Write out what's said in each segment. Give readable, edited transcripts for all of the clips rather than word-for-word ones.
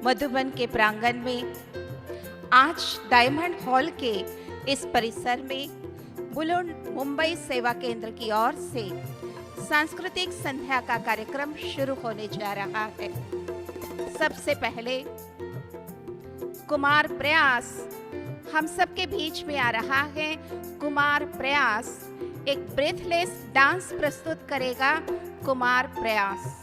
मधुबन के प्रांगण में आज डायमंड हॉल के इस परिसर में बुलुंड मुंबई सेवा केंद्र की ओर से सांस्कृतिक संध्या का कार्यक्रम शुरू होने जा रहा है। सबसे पहले कुमार प्रयास हम सबके बीच में आ रहा है। कुमार प्रयास एक ब्रेथलेस डांस प्रस्तुत करेगा। कुमार प्रयास।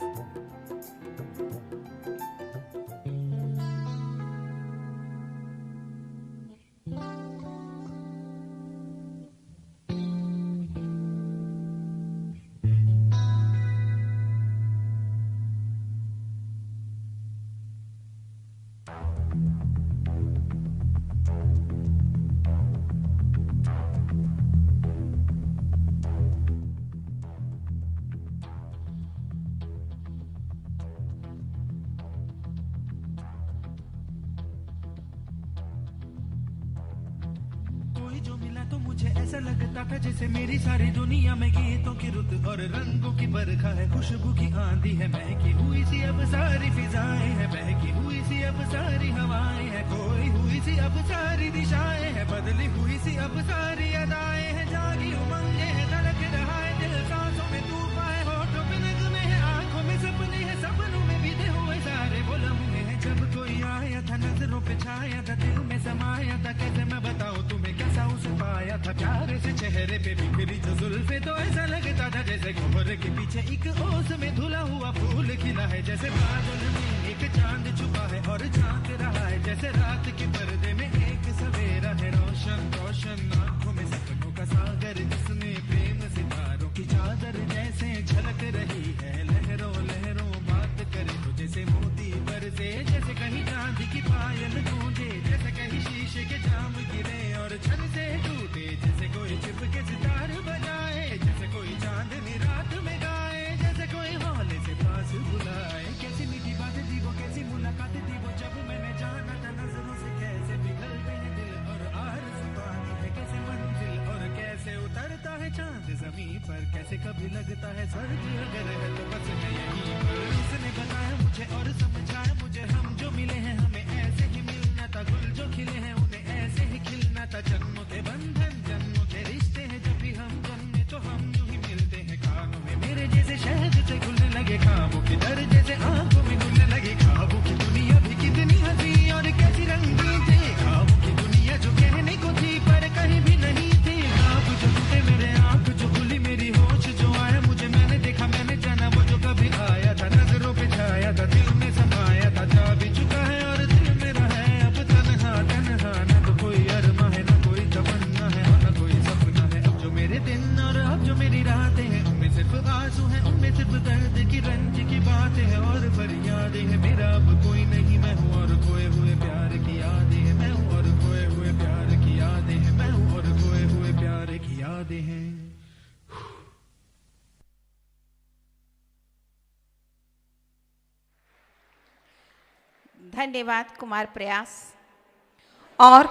जो मिला तो मुझे ऐसा लगता था जैसे मेरी सारी दुनिया में गीतों की रुत और रंगों की बरखा है, खुशबू की आंधी है, महकी हुई सी अब सारी फिजाएं है, महकी हुई सी अब सारी हवाएं है, खोई हुई सी अब सारी दिशाएं है, बदली हुई सी अब सारी अदाएं है, जागी उमंगे है, धड़क रहा है दिल, सांसों में तूफान है, होठों पे नगमे है, आंखों में सपने है, सपनों में बीते हुए सारे वो लम्हे हैं, जब कोई आया था नजरों पे छाया था, दिल में समाया था, कैसे मैं बताऊं तुम्हें कैसा उसे पाया था, प्यारे से चेहरे पे बिखरी जो जुल्फे, तो ऐसा लगता था जैसे कोहरे के पीछे एक ओस में धुला हुआ फूल खिला है, जैसे बादल में एक चांद छुपा है और झांक रहा है, जैसे रात के पर्दे में एक सवेरा है, रोशन रोशन आंखों में सपनों का सागर, जिसमें प्रेम सितारों की चादर जैसे झलक रही है, लहरों लहरों बात करे तो जैसे मोती बरसे, जैसे कहीं चांदी की पायल गूंजे, जैसे कहीं शीशे के जाम गिरे और छन से टूटे, जैसे कोई चिपके सितार बजाए, जैसे कोई चांदनी रात में गाए, जैसे कोई हौले से पास बुलाए, कैसी मीठी बातें थी वो, कैसी मुलाकातें थी वो, जब मैंने जाना था नजरों से कैसे पिघलते हैं दिल और आरज़ू पानी है, कैसे मंजिल और कैसे उतरता है चांद जमीन पर, कैसे कभी लगता है स्वर्ग अगर है तो बस मैं यहीं पर, उसने बताया मुझे और समझाया मुझे, हम जो मिले हैं हमें ऐसे ही मिलना था, गुल जो खिले हैं उन्हें ऐसे ही खिलना था, जन्मों के बंधन जन्मों के रिश्ते हैं, जब भी हम जन्मे तो हम यूं ही मिलते हैं, कानों में मेरे जैसे शहद से घुलने लगे, खाबों के दर जैसे आंखों में घुलने लगे, खाबों की दुनिया भी कितनी हंसी और कैसी रंगीन थी, खाबों की दुनिया जो कहने को थी पर कहीं भी नहीं थी, ख्वाब जो टूटे मेरे आंख जो खुली मेरी होश जो आया मुझे, मैंने देखा मैंने जाना वो जो कभी आया था, नजरों पे छाया था, दिल में समाया था, जा भी चुका है और दिल मेरा है अब तन्हा तन्हा, न तो कोई अरमा है न कोई तमन्ना है और न कोई सपना है, अब जो मेरे दिन और अब जो मेरी रातें हैं उनमें सिर्फ आंसू हैं, उनमें सिर्फ दर्द की रंज की बातें हैं और फरियादें हैं, मेरा अब कोई नहीं, मैं हूँ और खोए हुए प्यार की यादें हैं, मैं हूँ और खोए हुए प्यार की यादें हैं, मैं हूँ और खोए हुए प्यार की यादें हैं। धन्यवाद कुमार प्रयास। और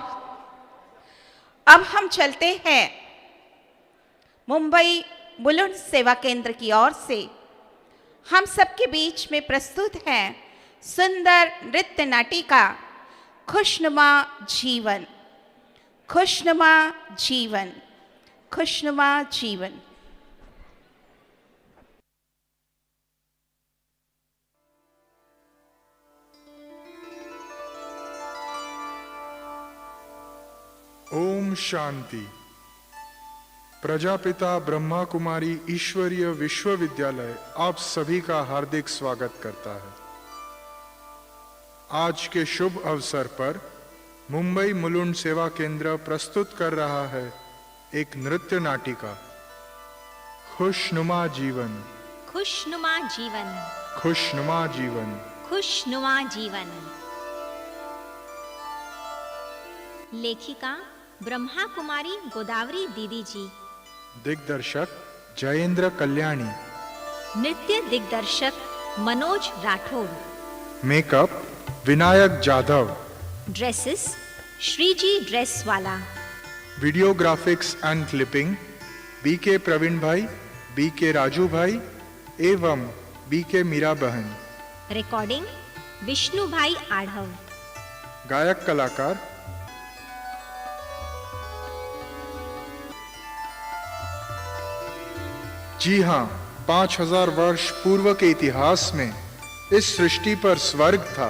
अब हम चलते हैं मुंबई बुलुंड सेवा केंद्र की ओर से हम सबके बीच में प्रस्तुत है सुंदर नृत्य नाटिका खुशनुमा जीवन। खुशनुमा जीवन, खुशनुमा जीवन। ओम शांति। प्रजापिता ब्रह्मा कुमारी ईश्वरीय विश्वविद्यालय आप सभी का हार्दिक स्वागत करता है। आज के शुभ अवसर पर मुंबई मुलुंड सेवा केंद्र प्रस्तुत कर रहा है एक नृत्य नाटिका खुशनुमा जीवन। खुशनुमा जीवन, खुशनुमा जीवन, खुशनुमा जीवन। लेखिका ब्रह्मा कुमारी गोदावरी दीदी जी। दिग्दर्शक जयेंद्र कल्याणी। नृत्य दिग्दर्शक Manoj Rathod. Makeup Vinayak Jadhav. Dresses Shriji dress वाला। Video graphics and clipping BK Praveen भाई, बीके राजू भाई एवं बीके मीरा बहन। रिकॉर्डिंग विष्णुभाई आढ़व। गायक कलाकार जी हाँ, 5000 वर्ष पूर्व के इतिहास में इस सृष्टि पर स्वर्ग था।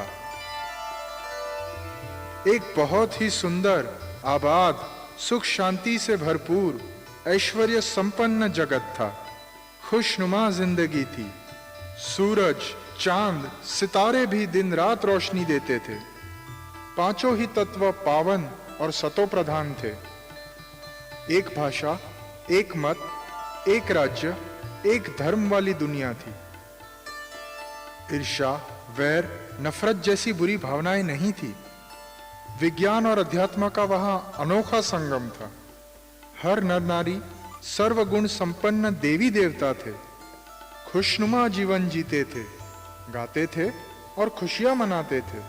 एक बहुत ही सुंदर, आबाद, सुख शांति से भरपूर, ऐश्वर्य संपन्न जगत था। खुशनुमा जिंदगी थी। सूरज, चांद, सितारे भी दिन रात रोशनी देते थे। पांचों ही तत्व पावन और सतो प्रधान थे। एक भाषा, एक मत, एक राज्य, एक धर्म वाली दुनिया थी। ईर्ष्या, वैर, नफरत जैसी बुरी भावनाएं नहीं थी। विज्ञान और अध्यात्म का वहां अनोखा संगम था। हर नर नारी सर्वगुण संपन्न देवी देवता थे। खुशनुमा जीवन जीते थे, गाते थे और खुशियां मनाते थे।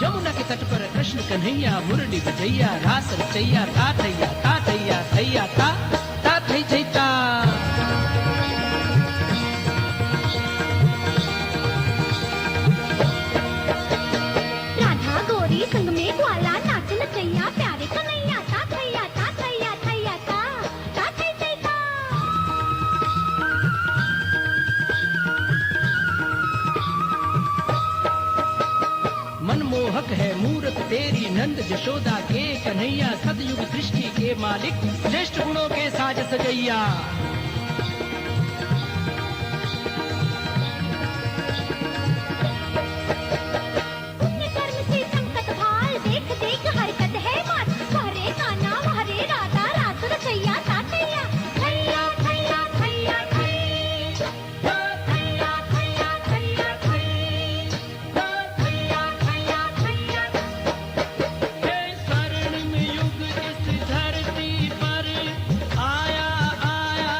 यमुना के तट पर कृष्ण कन्हैया मुरली बजैया रास रचैया ता थैया ता थैया थैया ता थै थै ता। राधा गोरी संग में ग्वाला नाच नचैया प्यारे कन्हैया ता थैया ता थैया थैया ता थै थै ता। मनमोहक है मूरत तेरी नंद जशोदा के कन्हैया सतयुग सृष्टि के मालिक श्रेष्ठ गुणों के साज सजैया। पुण्य कर्म से संकट भाल देख देख हरकत है मात हरे काना हरे राधा रास रचैया ता थैया थैया थैया थैया थैया थैया थैया थैया थैया थैया थैया। हे स्वर्णिम युग इस धरती पर आया आया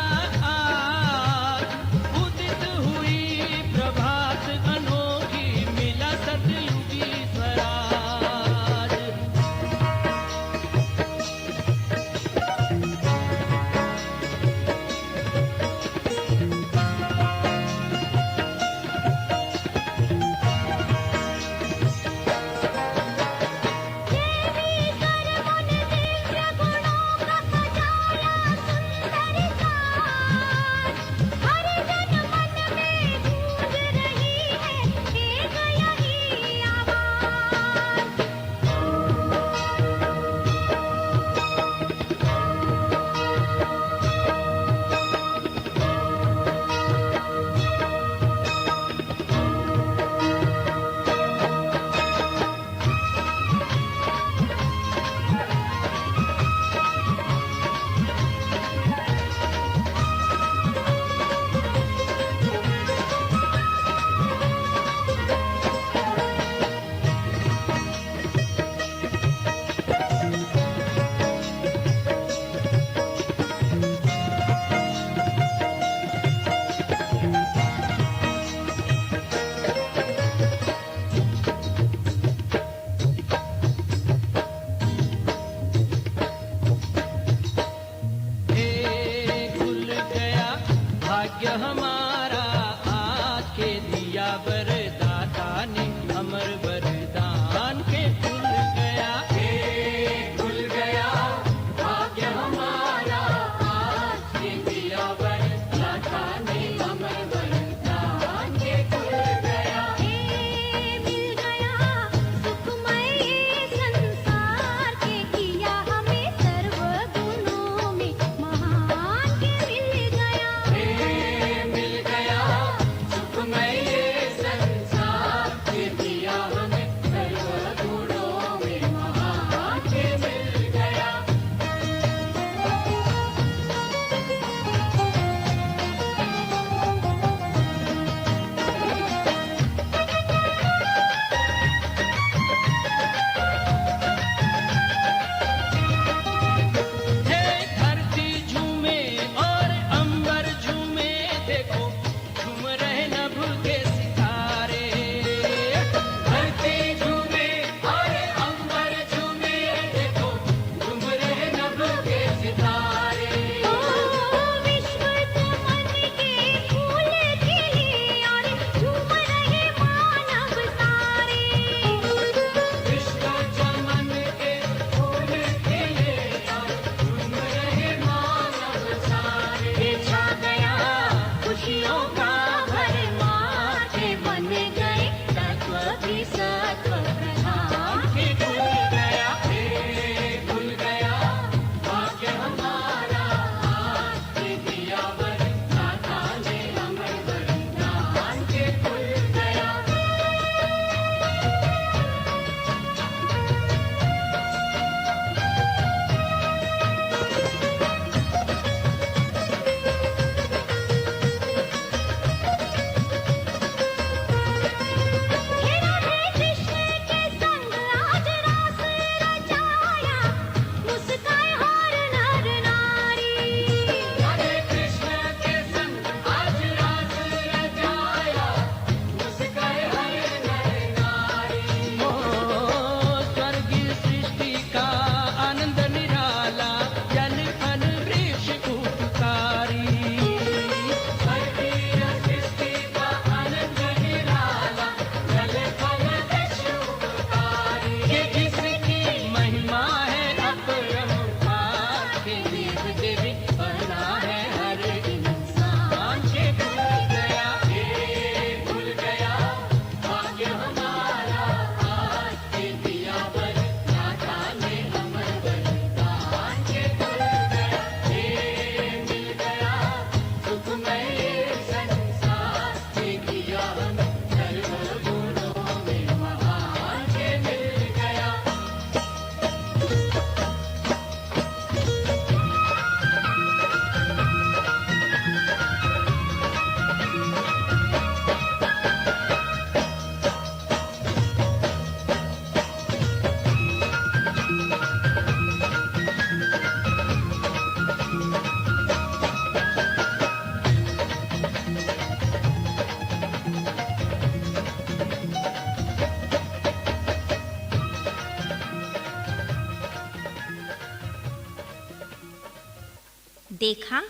देखा,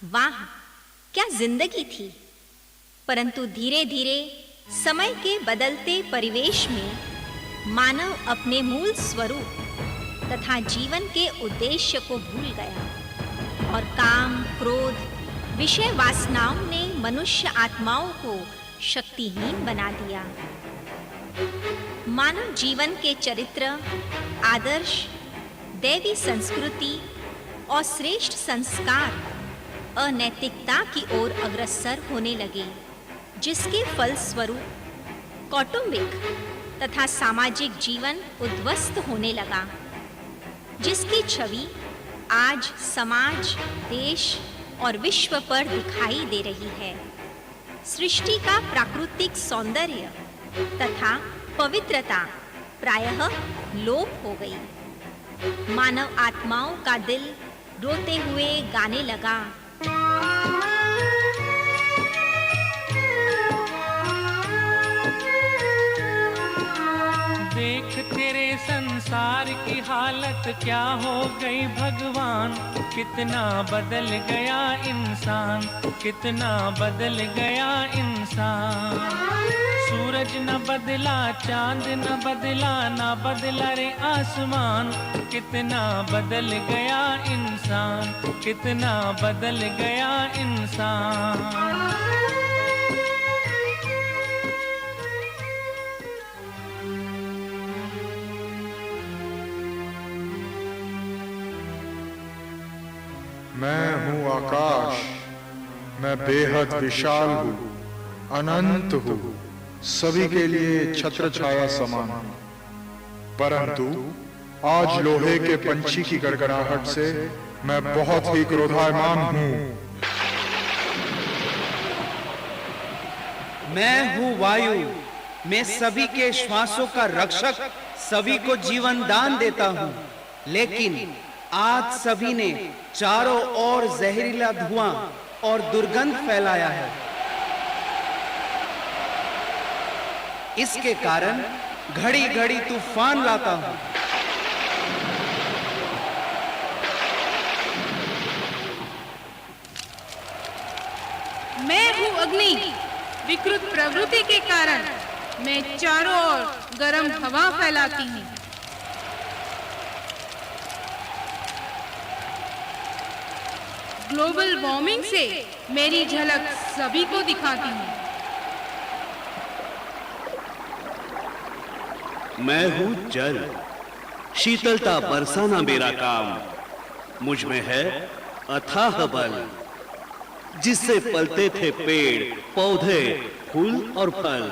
वाह क्या जिंदगी थी। परंतु धीरे धीरे समय के बदलते परिवेश में मानव अपने मूल स्वरूप तथा जीवन के उद्देश्य को भूल गया और काम, क्रोध, विषय वासनाओं ने मनुष्य आत्माओं को शक्तिहीन बना दिया। मानव जीवन के चरित्र, आदर्श, दैवी संस्कृति और श्रेष्ठ संस्कार अनैतिकता की ओर अग्रसर होने लगे, जिसके फलस्वरूप कौटुंबिक तथा सामाजिक जीवन उद्ध्वस्त होने लगा, जिसकी छवि आज समाज, देश और विश्व पर दिखाई दे रही है। सृष्टि का प्राकृतिक सौंदर्य तथा पवित्रता प्रायः लोप हो गई। मानव आत्माओं का दिल रोते हुए गाने लगा। देख तेरे संसार की हालत क्या हो गई भगवान, कितना बदल गया इंसान, कितना बदल गया इंसान। सूरज न बदला, चांद न बदला, ना बदला रे आसमान, कितना बदल गया इंसान, कितना बदल गया इंसान। मैं हूँ आकाश, मैं बेहद विशाल हूँ, अनंत हूँ, सभी के लिए छत्र छाया समान। परंतु आज लोहे के पंछी की गड़गड़ाहट से मैं बहुत ही क्रोधायमान हूँ। मैं हूँ वायु, मैं सभी के श्वासों का रक्षक, सभी को जीवन दान देता हूँ। लेकिन आज सभी ने चारों ओर जहरीला धुआं और दुर्गंध फैलाया है। इसके कारण घड़ी घड़ी तूफान लाता हूं। मैं हूँ अग्नि, विकृत प्रवृत्ति के कारण मैं चारों ओर गर्म हवा फैलाती हूँ। ग्लोबल वार्मिंग से मेरी झलक सभी को दिखाती हूँ। मैं हूँ जल, शीतलता बरसाना मेरा काम। मुझ में है अथाह बल, जिससे पलते थे पेड़, पौधे, फूल और फल।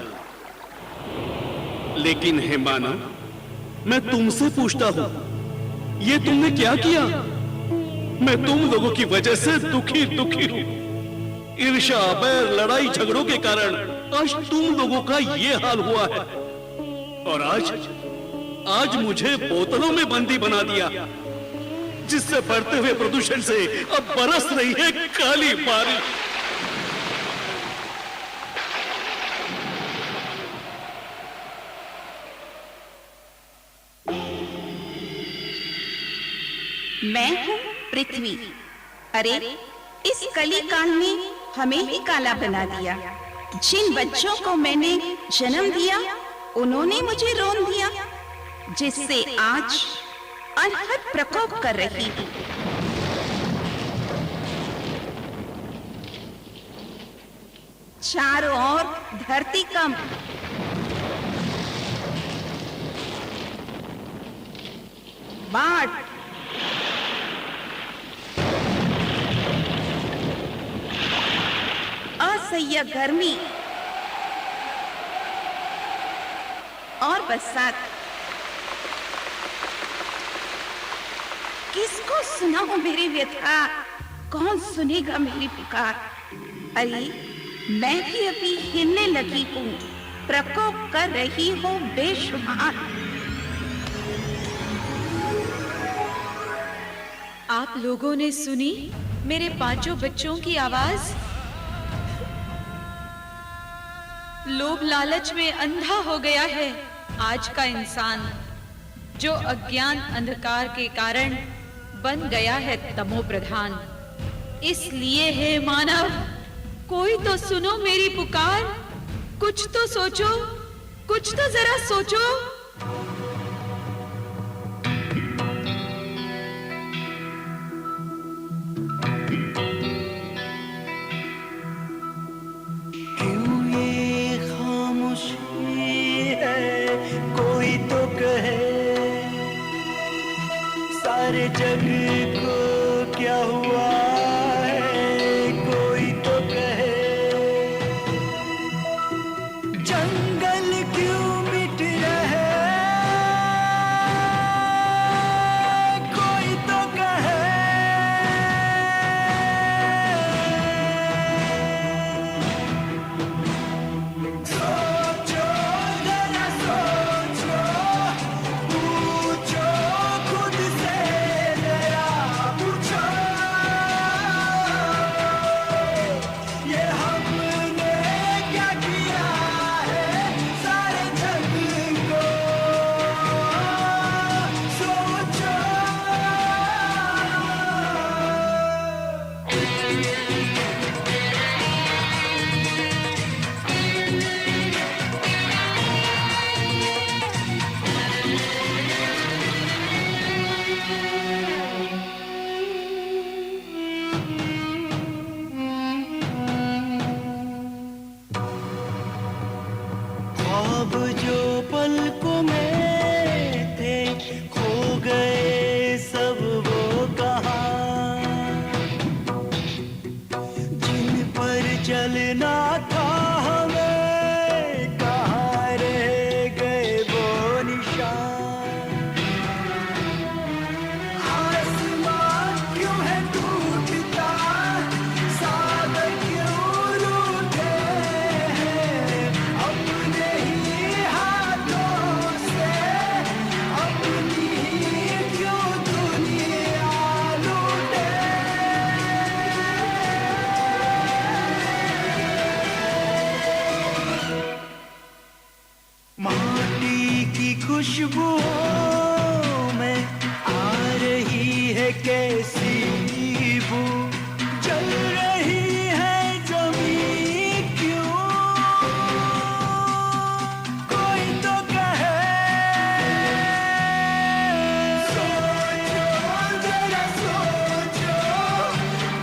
लेकिन हे मानव, मैं तुमसे पूछता हूं, ये तुमने क्या किया? मैं तुम लोगों की वजह से दुखी हूं। ईर्ष्या, बैर, लड़ाई झगड़ों के कारण आज तुम लोगों का ये हाल हुआ है। और आज मुझे बोतलों में बंदी बना दिया, जिससे बढ़ते हुए प्रदूषण से अब बरस रही है काली बारिश। मैं हूँ पृथ्वी। अरे इस कली काल ने हमें ही काला बना दिया। जिन बच्चों को मैंने जन्म दिया, उन्होंने मुझे रोन दिया, जिससे आज अनहद प्रकोप कर रही हूँ। चारों ओर धरती कम, बाढ़, असह्य गर्मी और बरसात। किसको सुनाऊं मेरी व्यथा, कौन सुनेगा मेरी पुकार? अरे मैं भी अभी हिलने लगी हूँ, प्रकोप कर रही हूँ बेशुमार। आप लोगों ने सुनी मेरे पांचों बच्चों की आवाज? लोभ लालच में अंधा हो गया है आज का इंसान, जो अज्ञान अंधकार के कारण बन गया है तमो प्रधान। इसलिए हे मानव, कोई तो सुनो मेरी पुकार, कुछ तो सोचो, कुछ तो जरा सोचो। क्यों ये खामोशी है, कोई तो कहे सारे जग को क्या हुआ है, कोई तो कहे जंगल क्यों मिट रहे, कोई तो कहे सोचो जरा सोचो, पूछो खुद से जरा पूछो, ये हमने क्या किया है सारे जग को सोचो। ख्वाब जो पलकों में थे खो गए सब वो कहाँ, जिन पर चलना था हमें कहाँ रह गए वो निशान। आसमान क्यों है टूटता, सागर क्यों रूठे हैं, अपने ही हाथों से अपनी ही क्यों दुनिया लूटे। माटी की खुशबुओं में आ रही है कैसी बू, जल रही है जमीन क्यों, कोई तो कहे सोचो जरा सोचो,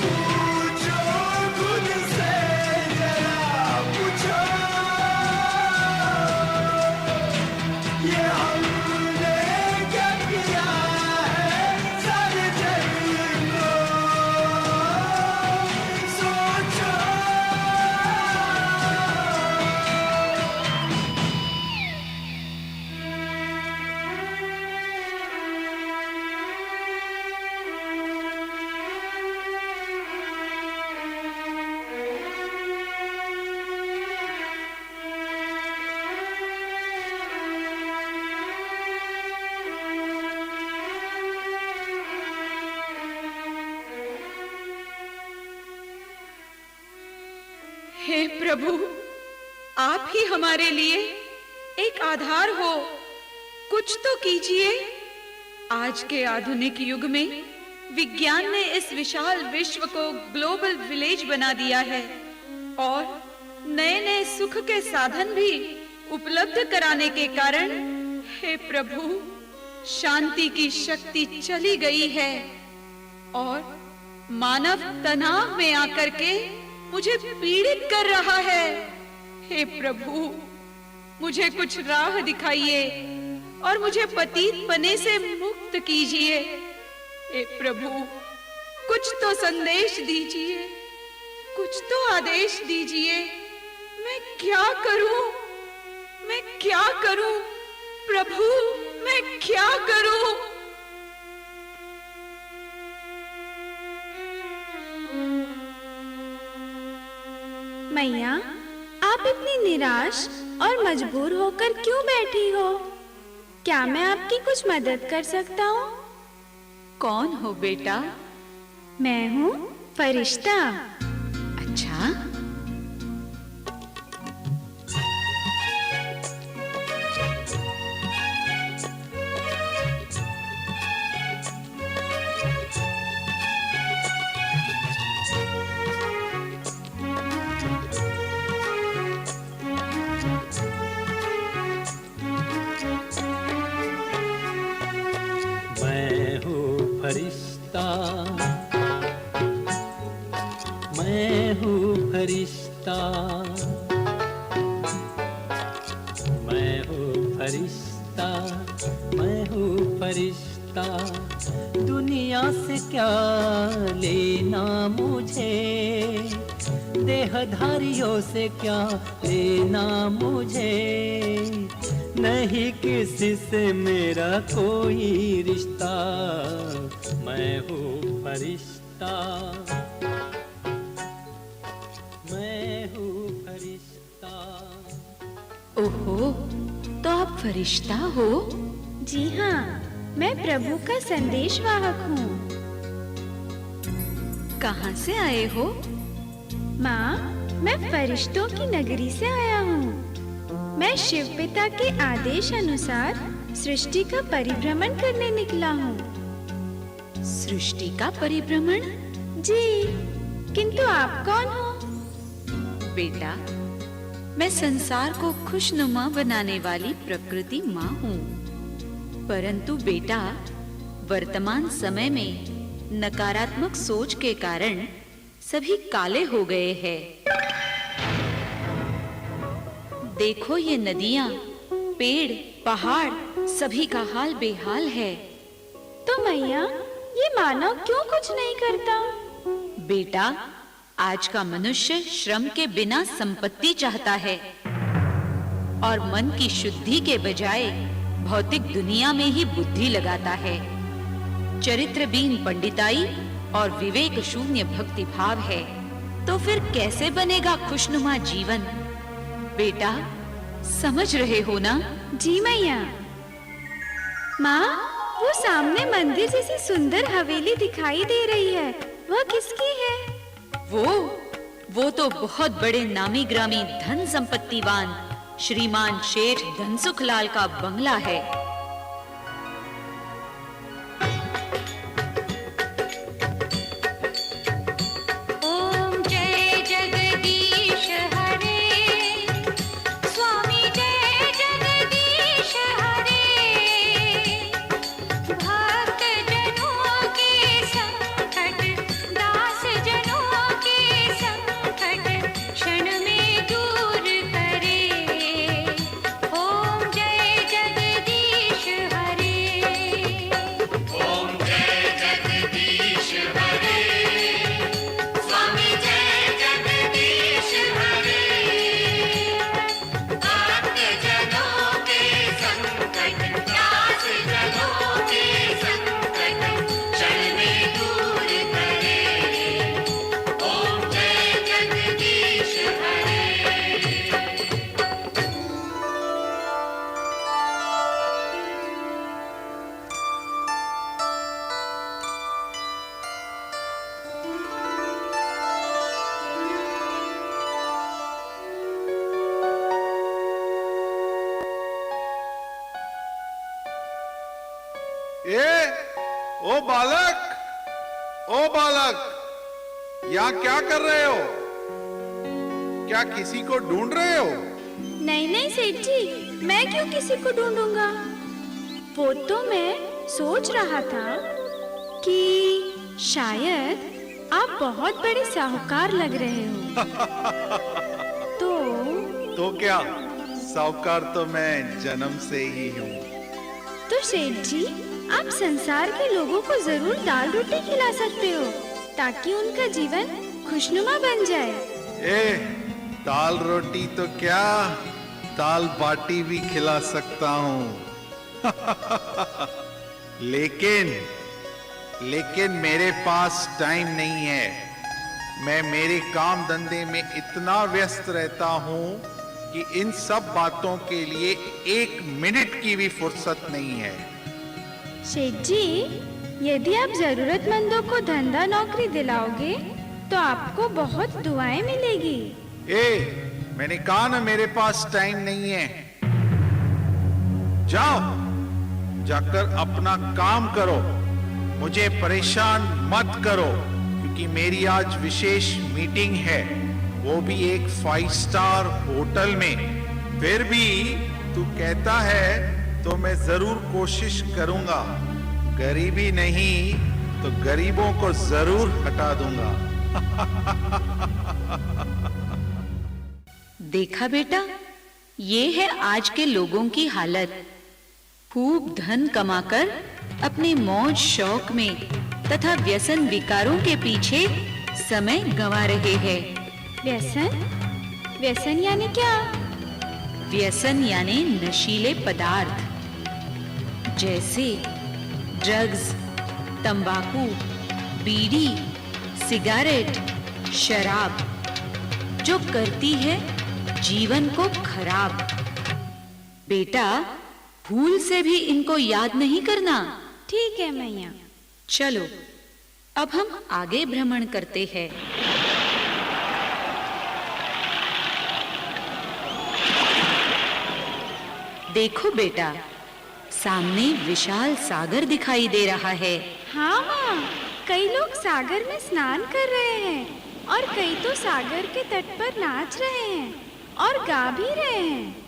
पूछो खुद से जरा पूछो, ये हमने क्या किया है सारे जग को सोचो। हे प्रभु, आप ही हमारे लिए एक आधार हो, कुछ तो कीजिए। आज के आधुनिक युग में विज्ञान ने इस विशाल विश्व को ग्लोबल विलेज बना दिया है और नए नए सुख के साधन भी उपलब्ध कराने के कारण, हे प्रभु, शांति की शक्ति चली गई है और मानव तनाव में आकर के मुझे पीड़ित कर रहा है। हे प्रभु, मुझे कुछ राह दिखाइए और मुझे पतितपने से मुक्त कीजिए। हे प्रभु, कुछ तो संदेश दीजिए, कुछ तो आदेश दीजिए। मैं क्या करूं? मैं क्या करूं? प्रभु, मैं क्या करूं? मैया, आप इतनी निराश और मजबूर होकर क्यों बैठी हो? क्या मैं आपकी कुछ मदद कर सकता हूँ? कौन हो बेटा? मैं हूँ फरिश्ता। अच्छा, फरिश्ता, मैं हूँ फरिश्ता, मैं हूँ फरिश्ता, मैं हूँ फरिश्ता। दुनिया से क्या लेना मुझे, देहधारियों से क्या लेना मुझे, नहीं किसी से मेरा कोई रिश्ता, मैं हूँ फरिश्ता, मैं हूँ फरिश्ता। ओहो, तो आप फरिश्ता हो? जी हाँ, मैं प्रभु का संदेशवाहक हूँ। कहाँ से आए हो? माँ, मैं फरिश्तों की नगरी से आया हूँ। मैं शिव पिता के आदेश अनुसार सृष्टि का परिभ्रमण करने निकला हूँ। सृष्टि का परिभ्रमण? जी, किंतु आप कौन हो? बेटा, मैं संसार को खुशनुमा बनाने वाली प्रकृति माँ हूँ। परंतु बेटा, वर्तमान समय में नकारात्मक सोच के कारण सभी काले हो गए हैं। देखो ये नदियाँ, पेड़, पहाड़, सभी का हाल बेहाल है। तो मैया, ये मानव क्यों कुछ नहीं करता? बेटा, आज का मनुष्य श्रम के बिना संपत्ति चाहता है और मन की शुद्धि के बजाय भौतिक दुनिया में ही बुद्धि लगाता है। चरित्रहीन पंडिताई और विवेक शून्य भक्ति भाव है, तो फिर कैसे बनेगा खुशनुमा जीवन? बेटा, समझ रहे हो ना? जी मैया। माँ, वो सामने मंदिर जैसी सुंदर हवेली दिखाई दे रही है, वह किसकी है? वो तो बहुत बड़े नामी ग्रामी धन संपत्तिवान श्रीमान शेठ धनसुखलाल का बंगला है। ओम जय जगदीश हरे, स्वामी जय जगदीश हरे, भक्त जनों के संकट, दास जनों के संकट क्षण में दूर करे। ओम जय जगदीश हरे, ओम जय जगदीश हरे, स्वामी जय जगदीश हरे, भक्त जनों के संकट, दास जनों के संकट क्षण में दूर करे। ओम जय जगदीश हरे। ओ बालक, ओ बालक, यहाँ क्या कर रहे हो? क्या किसी को ढूंढ रहे हो? नहीं नहीं सेठ जी, मैं क्यों किसी को ढूंढूंगा? वो तो मैं सोच रहा था कि शायद आप बहुत बड़े साहूकार लग रहे हो। तो क्या, साहूकार तो मैं जन्म से ही हूँ। तो सेठ जी, आप संसार के लोगों को जरूर दाल रोटी खिला सकते हो, ताकि उनका जीवन खुशनुमा बन जाए। दाल रोटी तो क्या, दाल बाटी भी खिला सकता हूँ। लेकिन मेरे पास टाइम नहीं है। मैं मेरे काम धंधे में इतना व्यस्त रहता हूँ कि इन सब बातों के लिए 1 मिनट की भी फुर्सत नहीं है। शेठ जी, यदि आप जरूरतमंदों को धंधा नौकरी दिलाओगे तो आपको बहुत दुआएं मिलेगी। मैंने कहा ना, मेरे पास टाइम नहीं है। जाओ, जाकर अपना काम करो, मुझे परेशान मत करो, क्योंकि मेरी आज विशेष मीटिंग है, वो भी एक 5 स्टार होटल में। फिर भी तू कहता है तो मैं जरूर कोशिश करूंगा। गरीबी नहीं, तो गरीबों को जरूर हटा दूंगा। देखा बेटा, ये है आज के लोगों की हालत। खूब धन कमाकर अपने मौज शौक में तथा व्यसन विकारों के पीछे समय गंवा रहे हैं। व्यसन? व्यसन यानी क्या? व्यसन यानी नशीले पदार्थ, जैसे ड्रग्स, तंबाकू, बीड़ी, सिगारेट, शराब, जो करती है जीवन को खराब। बेटा, भूल से भी इनको याद नहीं करना। ठीक है मैया। चलो अब हम आगे भ्रमण करते हैं। देखो बेटा, सामने विशाल सागर दिखाई दे रहा है। हाँ माँ, कई लोग सागर में स्नान कर रहे हैं और कई तो सागर के तट पर नाच रहे हैं और गा भी रहे हैं।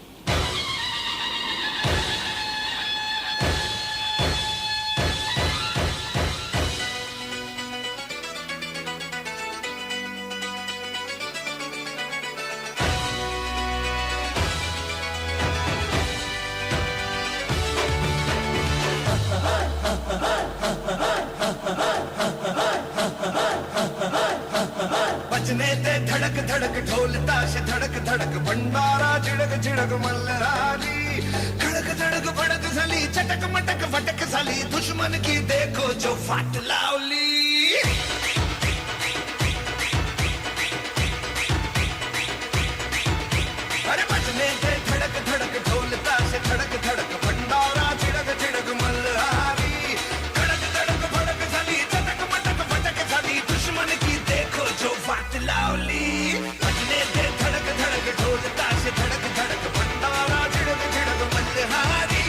बजने ते धड़क धड़क ढोल ताश धड़क धड़क भंडारा झिड़क झिड़क मल्हारी खड़क धड़क भड़क सली चटक मटक फटक सली दुश्मन की देखो जो फाट लावली। अरे बजने ते धड़क धड़क ढोल ताश धड़क धड़क भंडारा झिड़क झिड़क मल्हारी खड़क धड़क भड़क सली चटक मटक फटक सली दुश्मन की देखो जो फाट लावली। बजने ते धड़क धड़क ढोल ताश धड़क धड़क भंडारा झिड़क झिड़क मल्हारी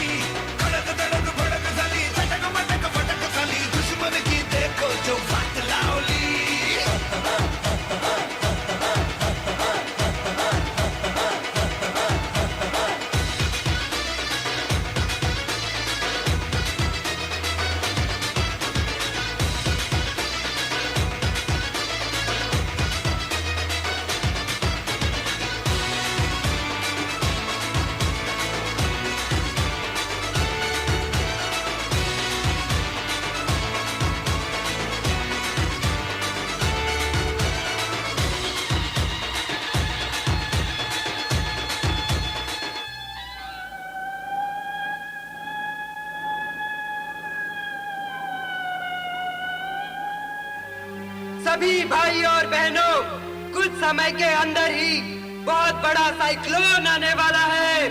खड़क धड़क भड़क सली चटक मटक फटक सली दुश्मन की देखो जो फाट लावली। सभी भाई और बहनों, कुछ समय के अंदर ही बहुत बड़ा साइक्लोन आने वाला है।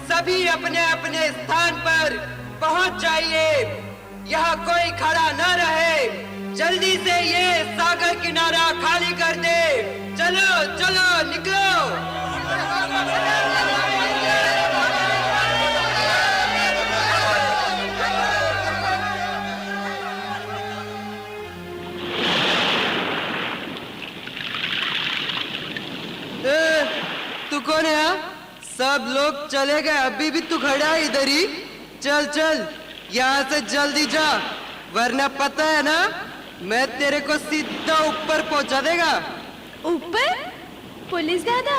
सभी अपने अपने स्थान पर पहुंच जाइए। यहाँ कोई खड़ा न रहे। जल्दी से ये सागर किनारा खाली कर दे। चलो चलो निकलो। तू कौन है? सब लोग चले गए, अभी भी तू खड़ा है इधर ही? चल चल यहाँ से जल्दी जा, वरना पता है ना मैं तेरे को सीधा ऊपर पहुंचा देगा। ऊपर? पुलिस दादा,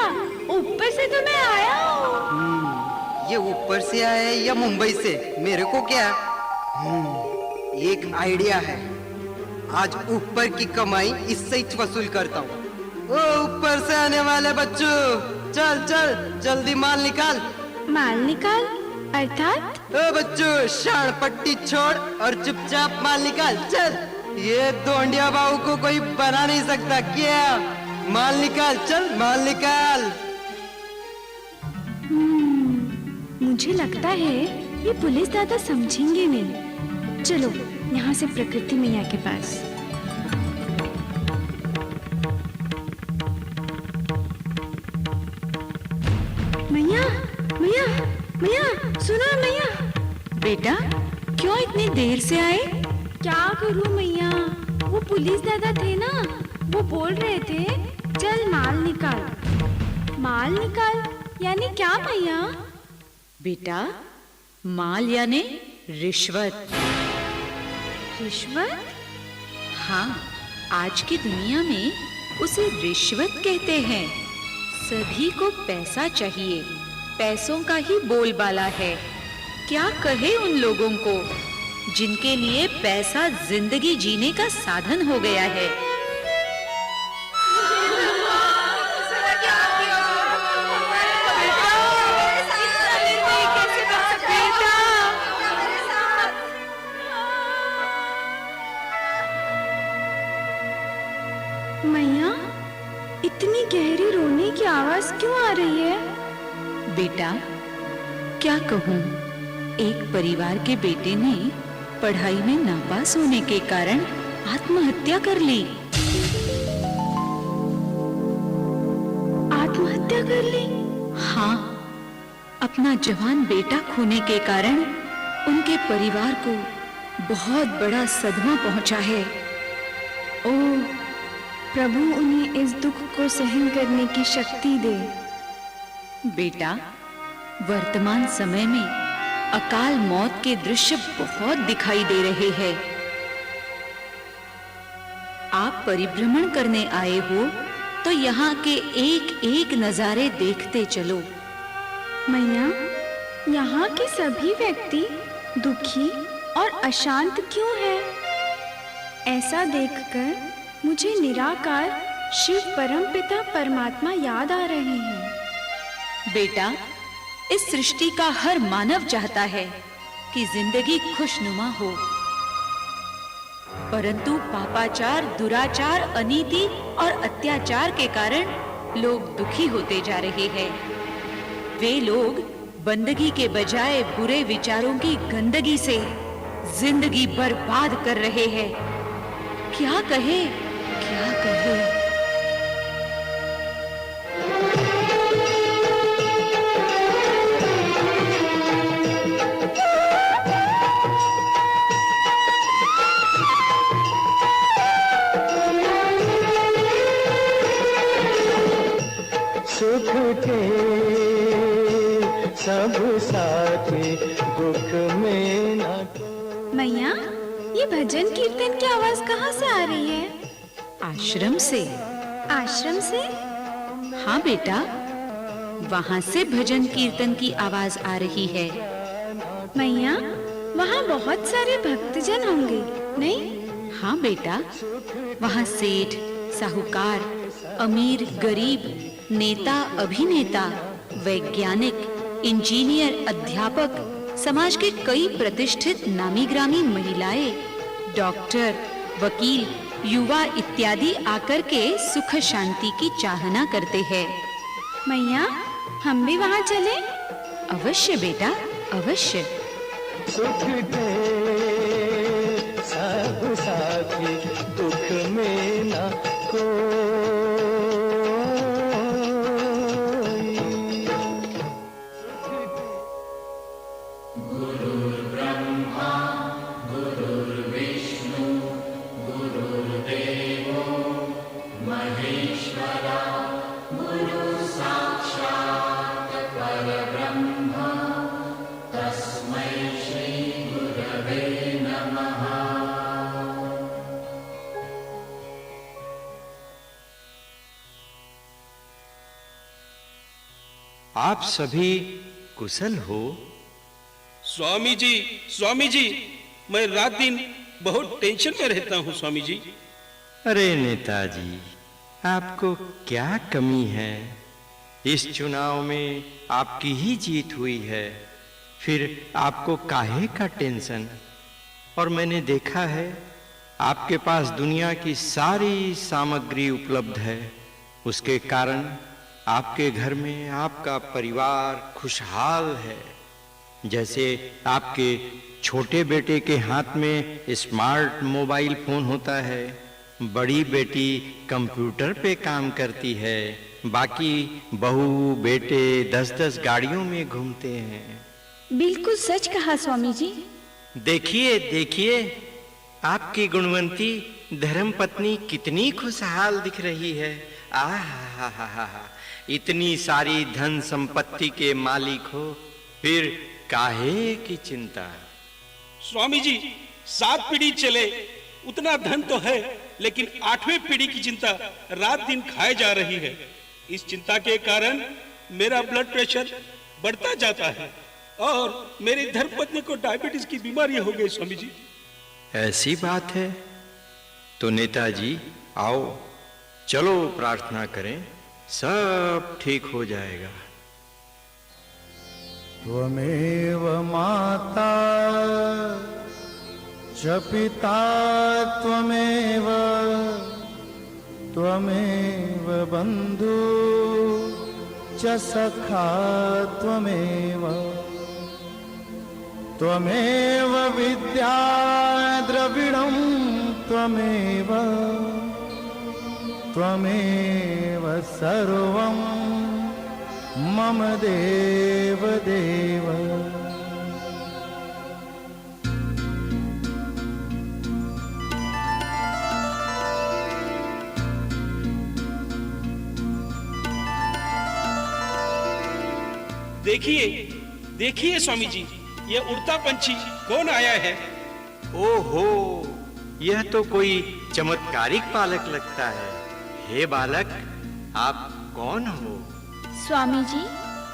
ऊपर से तो मैं आया हूँ। ये ऊपर से आया है या मुंबई से, मेरे को क्या? एक आइडिया है, आज ऊपर की कमाई इससे ही वसूल करता हूँ। ओ ऊपर से आने वाले बच्चों, चल चल जल्दी माल निकाल। माल निकाल अर्थात? ओ बच्चों, शान पट्टी छोड़ और चुपचाप माल निकाल। चल, ये दोंडिया बाबू को कोई बना नहीं सकता क्या? माल निकाल, चल माल निकाल। मुझे लगता है ये पुलिस दादा समझेंगे नहीं। चलो यहाँ से प्रकृति मैया के पास। मैया मैया मैया, सुनो मैया। बेटा, क्यों इतनी देर से आए? क्या करूं मैया, वो पुलिस दादा थे ना, वो बोल रहे थे चल माल निकाल। माल निकाल यानी क्या मैया? बेटा, माल यानी रिश्वत। रिश्वत? हाँ, आज की दुनिया में उसे रिश्वत कहते हैं। सभी को पैसा चाहिए, पैसों का ही बोलबाला है। क्या कहे उन लोगों को जिनके लिए पैसा जिंदगी जीने का साधन हो गया है। मैया, इतनी गहरी रोने की आवाज क्यों आ रही है? बेटा, क्या कहूँ, एक परिवार के बेटे ने पढ़ाई में नापास होने के कारण आत्महत्या कर ली। आत्महत्या कर ली? हाँ, अपना जवान बेटा खोने के कारण उनके परिवार को बहुत बड़ा सदमा पहुंचा है। ओह, प्रभु उन्हें इस दुख को सहन करने की शक्ति दे। बेटा, वर्तमान समय में अकाल मौत के दृश्य बहुत दिखाई दे रहे हैं। आप परिभ्रमण करने आए हो तो यहाँ के एक एक नजारे देखते चलो। मैया, यहाँ के सभी व्यक्ति दुखी और अशांत क्यों हैं? ऐसा देखकर मुझे निराकार शिव परमपिता परमात्मा याद आ रहे हैं। बेटा, इस सृष्टि का हर मानव चाहता है कि जिंदगी खुशनुमा हो, परंतु पापाचार, दुराचार, अनीति और अत्याचार के कारण लोग दुखी होते जा रहे हैं। वे लोग बंदगी के बजाय बुरे विचारों की गंदगी से जिंदगी बर्बाद कर रहे हैं। क्या कहे, क्या कहे? सुख के सब साथी दुख में न। मैया, ये भजन कीर्तन की आवाज कहाँ से आ रही है? आश्रम से। आश्रम से? हाँ बेटा, वहाँ से भजन कीर्तन की आवाज आ रही है। मैया, वहाँ बहुत सारे भक्तजन होंगे, नहीं? हाँ बेटा, वहाँ सेठ, साहूकार, अमीर, गरीब, नेता, अभिनेता, वैज्ञानिक, इंजीनियर, अध्यापक, समाज के कई प्रतिष्ठित नामी ग्रामी महिलाएं, डॉक्टर, वकील, युवा इत्यादि आकर के सुख शांति की चाहना करते हैं। मैया, हम भी वहाँ चले? अवश्य बेटा, अवश्य। सुख के सब साथी दुख में न कोई। आप सभी कुशल हो? स्वामी जी, मैं रात दिन बहुत टेंशन में रहता हूँ स्वामी जी। अरे नेताजी, आपको क्या कमी है? इस चुनाव में आपकी ही जीत हुई है, फिर आपको काहे का टेंशन? और मैंने देखा है आपके पास दुनिया की सारी सामग्री उपलब्ध है, उसके कारण आपके घर में आपका परिवार खुशहाल है। जैसे आपके छोटे बेटे के हाथ में स्मार्ट मोबाइल फोन होता है, बड़ी बेटी कंप्यूटर पे काम करती है, बाकी बहू बेटे 10-10 गाड़ियों में घूमते हैं। बिल्कुल सच कहा स्वामी जी। देखिए आपकी गुणवंती धर्मपत्नी कितनी खुशहाल दिख रही है। आहा, इतनी सारी धन संपत्ति के मालिक हो, फिर काहे की चिंता? स्वामी जी, 7 पीढ़ी चले उतना धन तो है, लेकिन 8वें पीढ़ी की चिंता रात दिन खाए जा रही है। इस चिंता के कारण मेरा ब्लड प्रेशर बढ़ता जाता है और मेरी धर्मपत्नी को डायबिटीज की बीमारी हो गई स्वामी जी। ऐसी बात है तो नेताजी आओ, चलो प्रार्थना करें, सब ठीक हो जाएगा। त्वमेव माता च पिता त्वमेव, त्वमेव बन्धु च सखा त्वमेव, त्वमेव विद्या द्रविणं त्वमेव, त्वमेव सर्वं मम देव देव। देखिए देखिए स्वामी जी, ये उड़ता पंछी कौन आया है? ओहो, यह तो कोई चमत्कारिक बालक लगता है। हे बालक, आप कौन हो? स्वामी जी,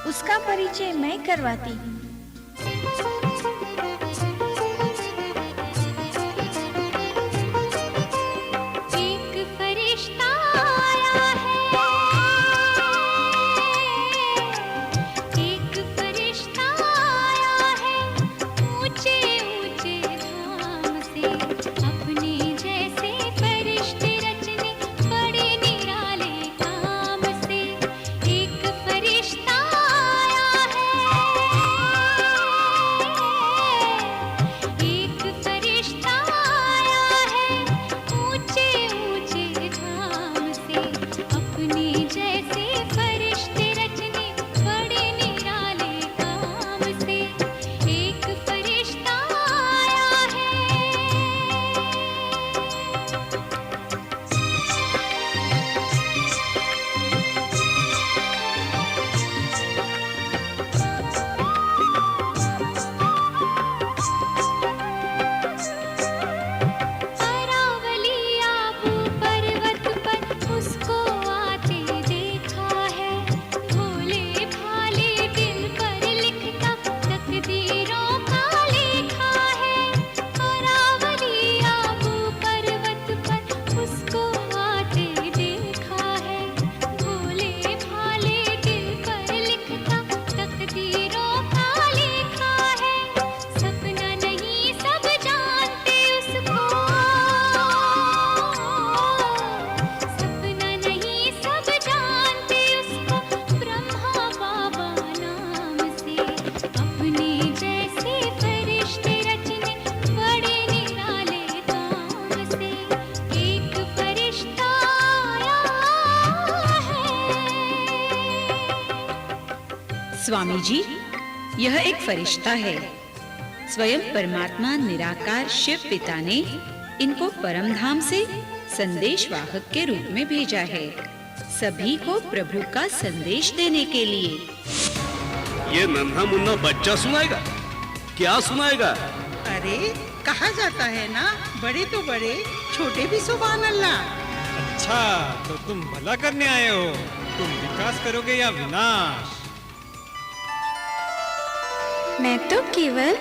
उसका परिचय मैं करवाती हूँ। स्वामी जी, यह एक फरिश्ता है। स्वयं परमात्मा निराकार शिव पिता ने इनको परम धाम से संदेश वाहक के रूप में भेजा है, सभी को प्रभु का संदेश देने के लिए। ये नन्हा मुन्ना बच्चा सुनाएगा? क्या सुनाएगा? अरे कहा जाता है ना, बड़े तो बड़े, छोटे भी सुभान अल्लाह। अच्छा, तो तुम भला करने आए हो? तुम विकास करोगे या विनाश? मैं तो केवल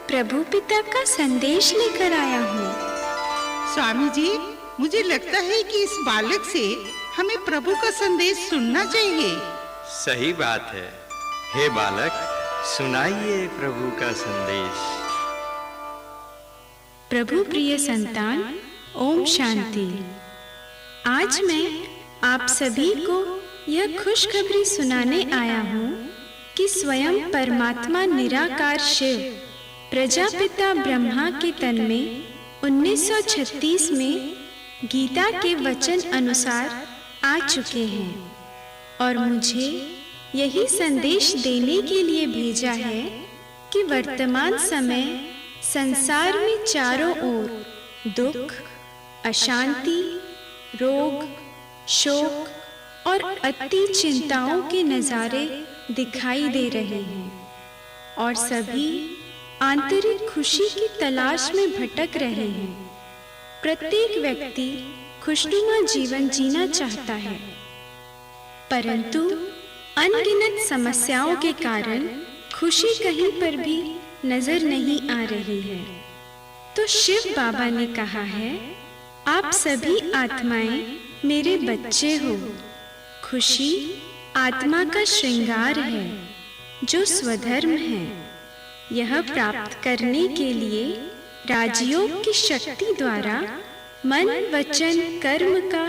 प्रभु पिता का संदेश लेकर आया हूँ। स्वामी जी, मुझे लगता है कि इस बालक से हमें प्रभु का संदेश सुनना चाहिए। सही बात है। हे बालक, सुनाइए प्रभु का संदेश। प्रभु प्रिय संतान, ओम शांति। आज मैं आप सभी को यह खुशखबरी सुनाने आया हूँ कि स्वयं परमात्मा निराकार शिव प्रजापिता ब्रह्मा के तन में 1936 में गीता के वचन अनुसार आ चुके हैं और मुझे यही संदेश देने के लिए भेजा है कि वर्तमान समय संसार में चारों ओर दुख, अशांति, रोग, शोक और अति चिंताओं के नज़ारे दिखाई दे रहे हैं और सभी आंतरिक खुशी की तलाश में भटक रहे हैं। प्रत्येक व्यक्ति खुशनुमा जीवन जीना चाहता है, परंतु अनगिनत समस्याओं के कारण खुशी कहीं पर भी नजर नहीं आ रही है। तो शिव बाबा ने कहा है, आप सभी आत्माएं मेरे बच्चे हो। खुशी आत्मा का श्रृंगार है जो स्वधर्म है। यह प्राप्त करने के लिए राजयोग की शक्ति द्वारा मन वचन कर्म का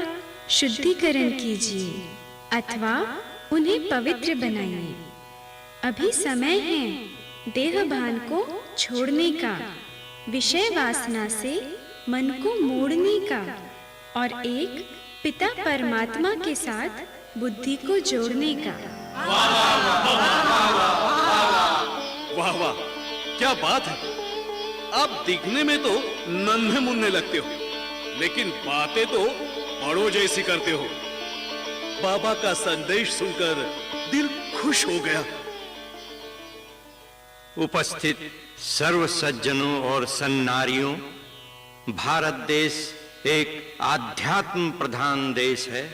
शुद्धिकरण कीजिए अथवा उन्हें पवित्र बनाइए। अभी समय है देह भान को छोड़ने का, विषय वासना से मन को मोड़ने का और एक पिता परमात्मा के साथ बुद्धि को जोड़ने का। वाह वाह, क्या बात है। आप दिखने में तो नन्हे मुन्ने लगते हो, लेकिन बातें तो बड़ों जैसी करते हो। बाबा का संदेश सुनकर दिल खुश हो गया। उपस्थित सर्व सज्जनों और सन्नारियों, भारत देश एक आध्यात्म प्रधान देश है।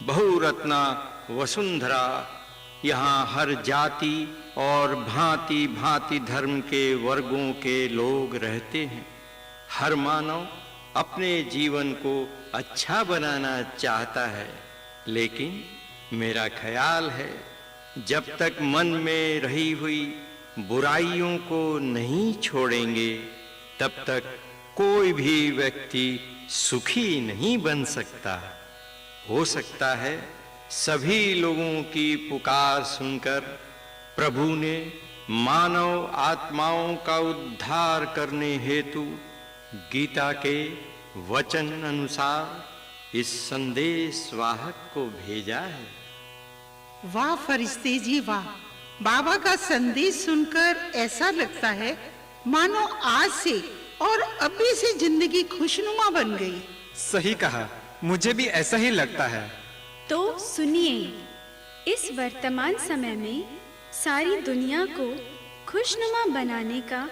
बहुरत्ना वसुंधरा, यहाँ हर जाति और भांति भांति धर्म के वर्गों के लोग रहते हैं। हर मानव अपने जीवन को अच्छा बनाना चाहता है, लेकिन मेरा ख्याल है जब तक मन में रही हुई बुराइयों को नहीं छोड़ेंगे तब तक कोई भी व्यक्ति सुखी नहीं बन सकता। हो सकता है सभी लोगों की पुकार सुनकर प्रभु ने मानव आत्माओं का उद्धार करने हेतु गीता के वचन अनुसार इस संदेश वाहक को भेजा है। वाह फरिश्ते जी वाह, बाबा का संदेश सुनकर ऐसा लगता है मानो आज से और अभी से जिंदगी खुशनुमा बन गई। सही कहा, मुझे भी ऐसा ही लगता है। तो सुनिए, इस वर्तमान समय में सारी दुनिया को खुशनुमा बनाने का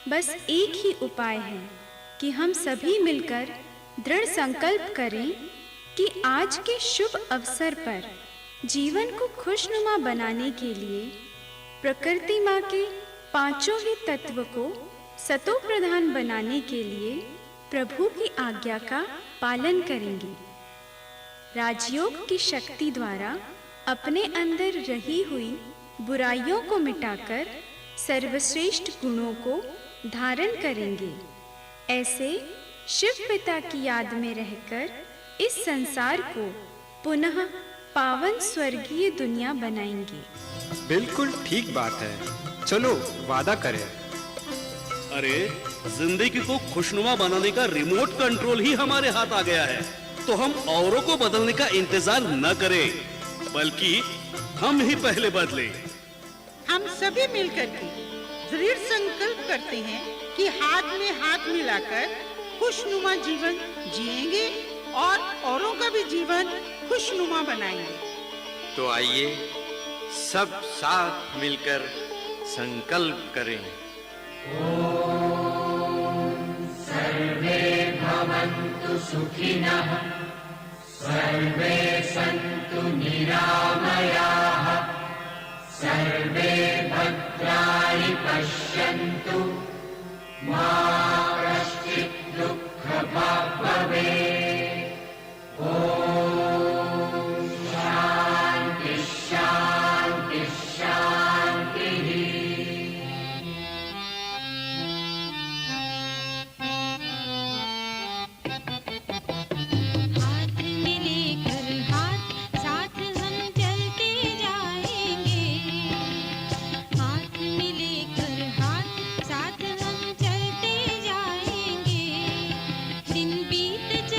बस एक ही उपाय है कि हम सभी मिलकर दृढ़ संकल्प करें कि आज के शुभ अवसर पर जीवन को खुशनुमा बनाने के लिए प्रकृति माँ के पांचों ही तत्व को सतो प्रधान बनाने के लिए प्रभु की आज्ञा का पालन करेंगे। राजयोग की शक्ति द्वारा अपने अंदर रही हुई बुराइयों को मिटाकर सर्वश्रेष्ठ गुणों को धारण करेंगे। ऐसे शिव पिता की याद में रहकर इस संसार को पुनः पावन स्वर्गीय दुनिया बनाएंगे। बिल्कुल ठीक बात है, चलो वादा करें। अरे, जिंदगी को खुशनुमा बनाने का रिमोट कंट्रोल ही हमारे हाथ आ गया है, तो हम औरों को बदलने का इंतजार न करें, बल्कि हम ही पहले बदले। हम सभी मिलकर के दृढ़ संकल्प करते हैं कि हाथ में हाथ मिलाकर खुशनुमा जीवन जिएंगे और औरों का भी जीवन खुशनुमा बनाएंगे। तो आइए सब साथ मिलकर संकल्प करें। सर्वे भवन्तु सुखिनः, सर्वे सन्तु निरामयाः, सर्वे भद्राणि पश्यन्तु, मा कश्चित् दुःखभाग् भवेत्। ॐ शान्ति शान्ति शान्तिः। दिन बीत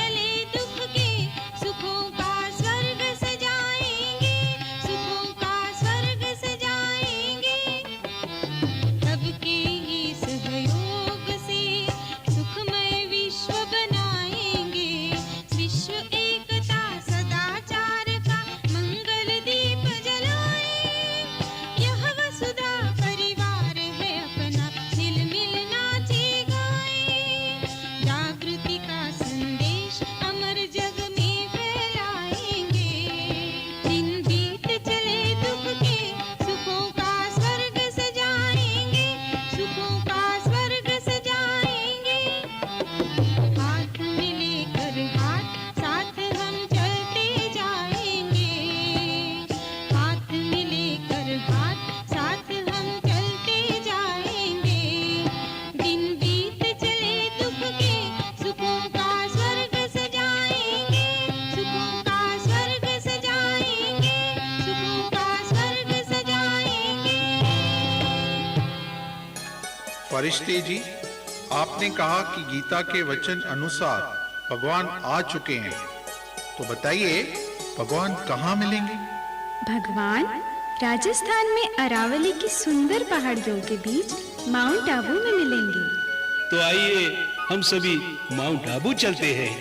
फरिश्ते जी, आपने कहा कि गीता के वचन अनुसार भगवान आ चुके हैं, तो बताइए भगवान कहाँ मिलेंगे? भगवान राजस्थान में अरावली की सुंदर पहाड़ियों के बीच माउंट आबू में मिलेंगे। तो आइए हम सभी माउंट आबू चलते हैं।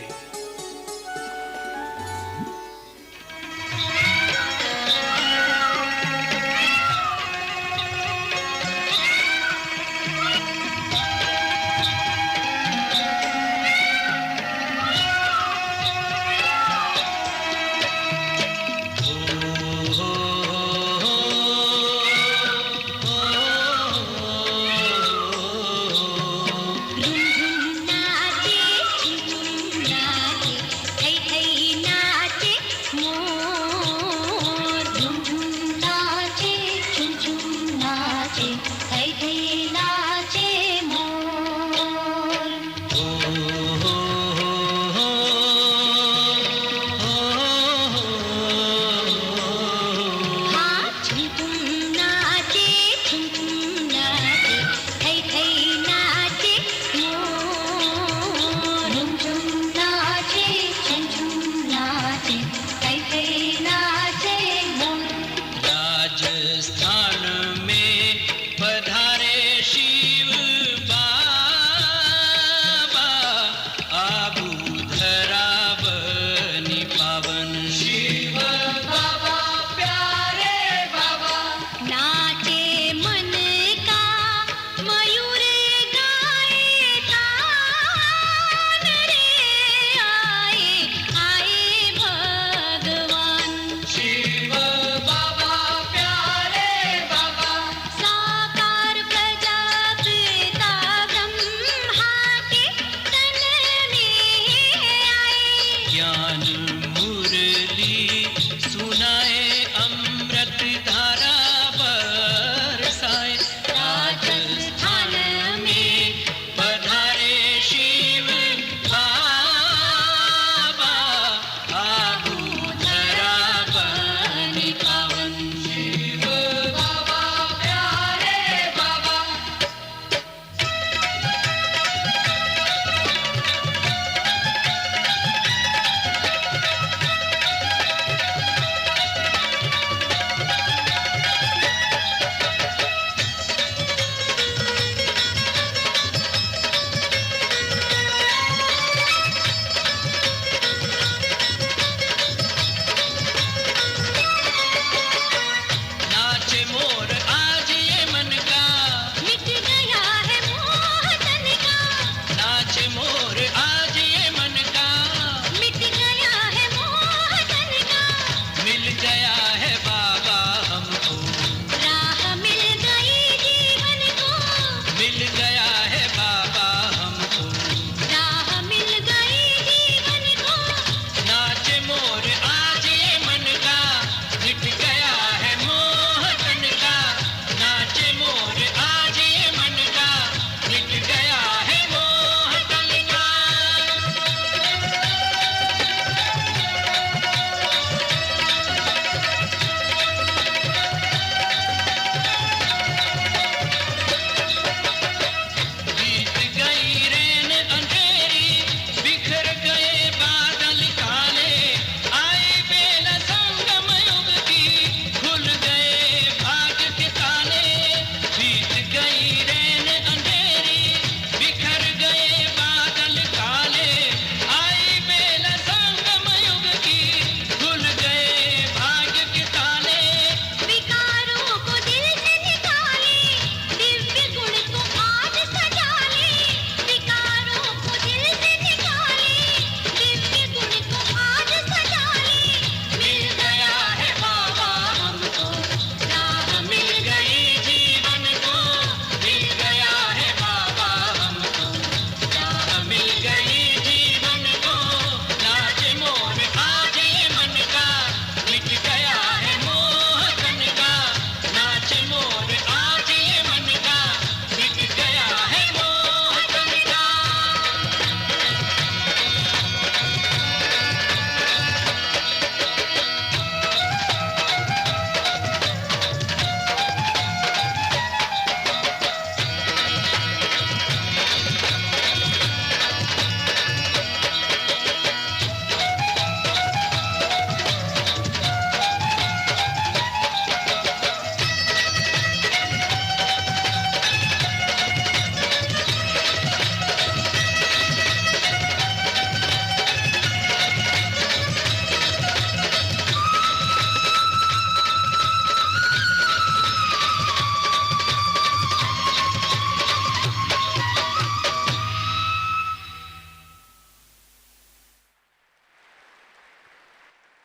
झुम झुम नाचे झुम झुम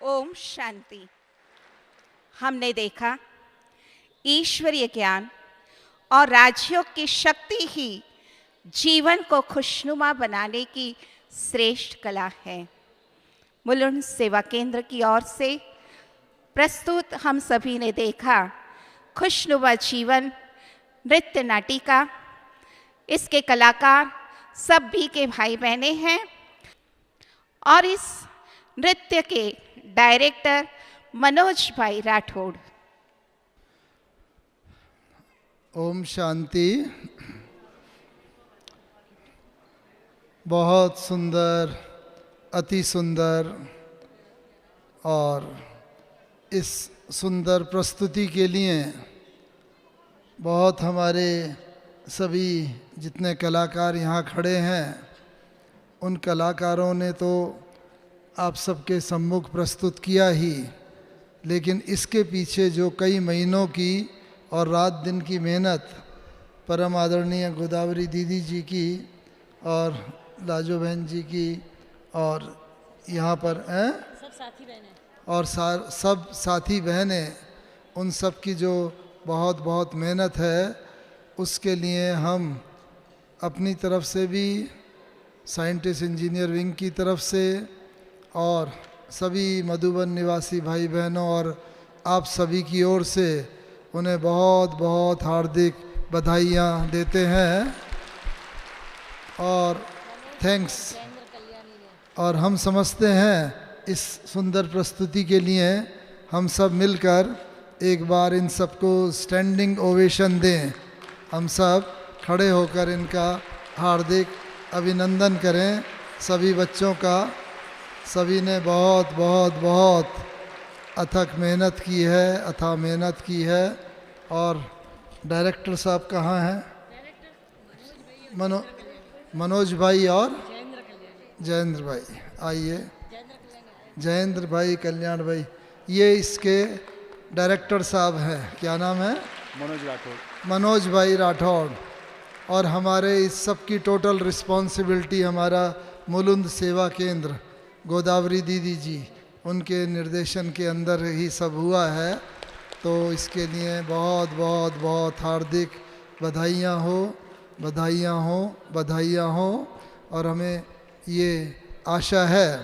ओम शांति। हमने देखा ईश्वरीय ज्ञान और राजयोग की शक्ति ही जीवन को खुशनुमा बनाने की श्रेष्ठ कला है। मुलुंड सेवा केंद्र की ओर से प्रस्तुत हम सभी ने देखा खुशनुमा जीवन नृत्य नाटिका। इसके कलाकार सब भी के भाई बहने हैं और इस नृत्य के डायरेक्टर मनोज भाई राठौड़। ओम शांति। बहुत सुंदर, अति सुंदर और इस सुंदर प्रस्तुति के लिए बहुत हमारे सभी जितने कलाकार यहाँ खड़े हैं उन कलाकारों ने तो आप सबके सम्मुख प्रस्तुत किया ही, लेकिन इसके पीछे जो कई महीनों की और रात दिन की मेहनत परम आदरणीय गोदावरी दीदी जी की और लाजो बहन जी की और यहाँ पर हैं सब साथी बहनें और सब साथी बहनें, उन सब की जो बहुत बहुत मेहनत है, उसके लिए हम अपनी तरफ से भी, साइंटिस्ट इंजीनियर विंग की तरफ से और सभी मधुबन निवासी भाई बहनों और आप सभी की ओर से उन्हें बहुत बहुत हार्दिक बधाइयाँ देते हैं और थैंक्स। और हम समझते हैं इस सुंदर प्रस्तुति के लिए हम सब मिलकर एक बार इन सबको स्टैंडिंग ओवेशन दें। हम सब खड़े होकर इनका हार्दिक अभिनंदन करें। सभी बच्चों का, सभी ने बहुत बहुत बहुत अथक मेहनत की है, अथाह मेहनत की है। और डायरेक्टर साहब कहाँ हैं? मनोज भाई और जयेंद्र भाई, आइए। जयेंद्र भाई, कल्याण भाई, ये इसके डायरेक्टर साहब हैं। क्या नाम है? मनोज राठौड़। मनोज भाई राठौड़। और हमारे इस सब की टोटल रिस्पॉन्सिबिलिटी हमारा मुलुंद सेवा केंद्र गोदावरी दीदी जी, उनके निर्देशन के अंदर ही सब हुआ है। तो इसके लिए बहुत बहुत बहुत हार्दिक बधाइयाँ हो, बधाइयाँ हो, बधाइयाँ हो। और हमें ये आशा है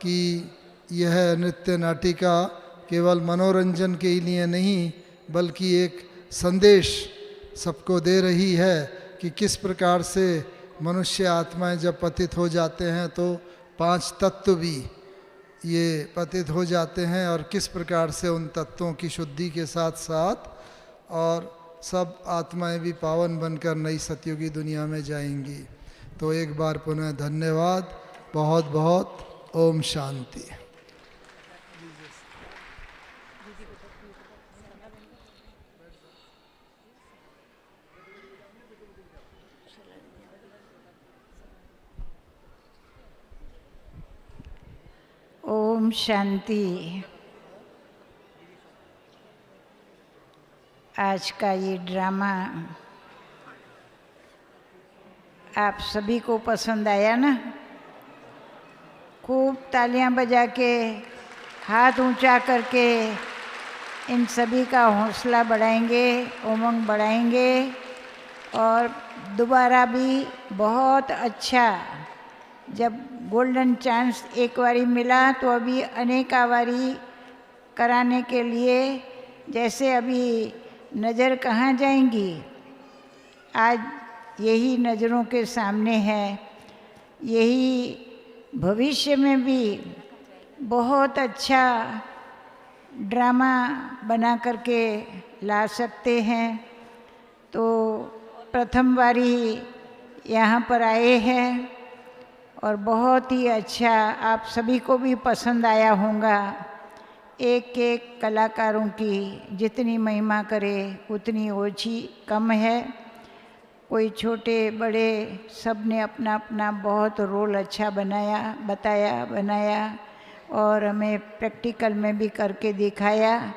कि यह नृत्य नाटिका केवल मनोरंजन के लिए नहीं बल्कि एक संदेश सबको दे रही है कि किस प्रकार से मनुष्य आत्माएं जब पतित हो जाते हैं तो 5 तत्व भी ये पतित हो जाते हैं और किस प्रकार से उन तत्वों की शुद्धि के साथ साथ और सब आत्माएं भी पावन बनकर नई सतयुगी दुनिया में जाएंगी। तो एक बार पुनः धन्यवाद, बहुत बहुत। ओम शांति। ओम शांति। आज का ये ड्रामा आप सभी को पसंद आया ना? खूब तालियां बजा के, हाथ ऊंचा करके इन सभी का हौसला बढ़ाएंगे, उमंग बढ़ाएंगे और दोबारा भी बहुत अच्छा। जब गोल्डन चांस एक बारी मिला तो अभी अनेक बारी कराने के लिए, जैसे अभी नज़र कहाँ जाएंगी, आज यही नज़रों के सामने है। यही भविष्य में भी बहुत अच्छा ड्रामा बना करके ला सकते हैं। तो प्रथम बारी यहाँ पर आए हैं और बहुत ही अच्छा, आप सभी को भी पसंद आया होगा। एक एक कलाकारों की जितनी महिमा करे उतनी ओछी कम है। कोई छोटे बड़े सब ने अपना अपना बहुत रोल अच्छा बनाया और हमें प्रैक्टिकल में भी करके दिखाया।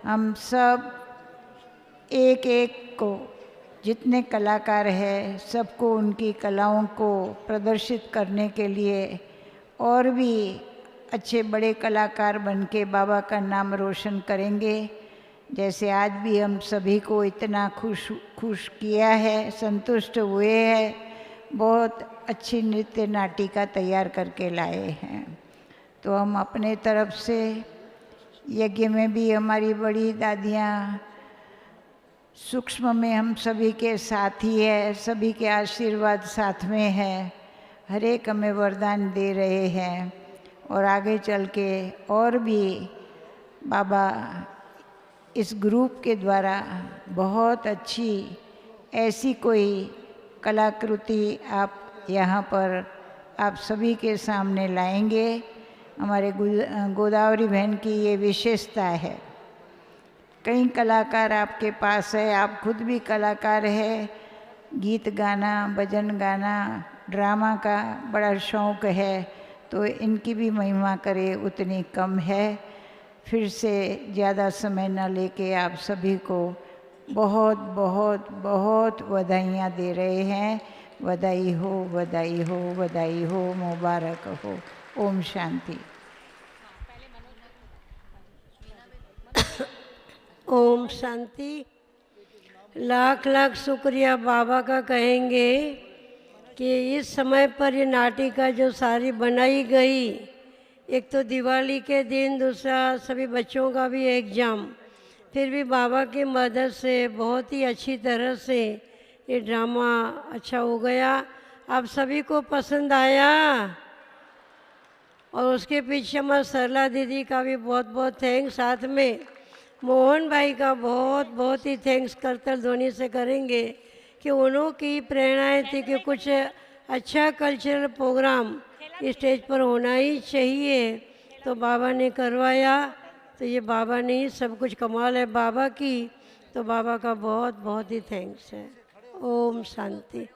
हम सब एक एक को, जितने कलाकार हैं सबको उनकी कलाओं को प्रदर्शित करने के लिए और भी अच्छे बड़े कलाकार बन के बाबा का नाम रोशन करेंगे। जैसे आज भी हम सभी को इतना खुश किया है, संतुष्ट हुए हैं, बहुत अच्छी नृत्य नाटिका तैयार करके लाए हैं। तो हम अपने तरफ से यज्ञ में भी हमारी बड़ी दादियाँ सूक्ष्म में हम सभी के साथ ही है, सभी के आशीर्वाद साथ में है, हर एक हमें वरदान दे रहे हैं और आगे चल के और भी बाबा इस ग्रुप के द्वारा बहुत अच्छी ऐसी कोई कलाकृति आप यहाँ पर आप सभी के सामने लाएंगे। हमारे गोदावरी बहन की ये विशेषता है। कई कलाकार आपके पास है, आप खुद भी कलाकार है, गीत गाना, भजन गाना, ड्रामा का बड़ा शौक़ है, तो इनकी भी महिमा करे उतनी कम है। फिर से ज़्यादा समय न लेके आप सभी को बहुत बहुत बहुत बधाइयाँ दे रहे हैं। बधाई हो, बधाई हो, बधाई हो, मुबारक हो। ओम शांति। ओम शांति। लाख लाख शुक्रिया बाबा का कहेंगे कि इस समय पर ये नाटिका जो सारी बनाई गई, एक तो दिवाली के दिन, दूसरा सभी बच्चों का भी एग्ज़ाम, फिर भी बाबा की मदद से बहुत ही अच्छी तरह से ये ड्रामा अच्छा हो गया। आप सभी को पसंद आया और उसके पीछे हमारे सरला दीदी का भी बहुत बहुत थैंक्स, साथ में मोहन भाई का बहुत बहुत ही थैंक्स करतल ध्वनि से करेंगे कि उन्हों की प्रेरणाएं थी कि कुछ अच्छा कल्चरल प्रोग्राम स्टेज पर होना ही चाहिए, तो बाबा ने करवाया। तो ये बाबा ने ही सब कुछ, कमाल है बाबा की, तो बाबा का बहुत बहुत ही थैंक्स है। ओम शांति।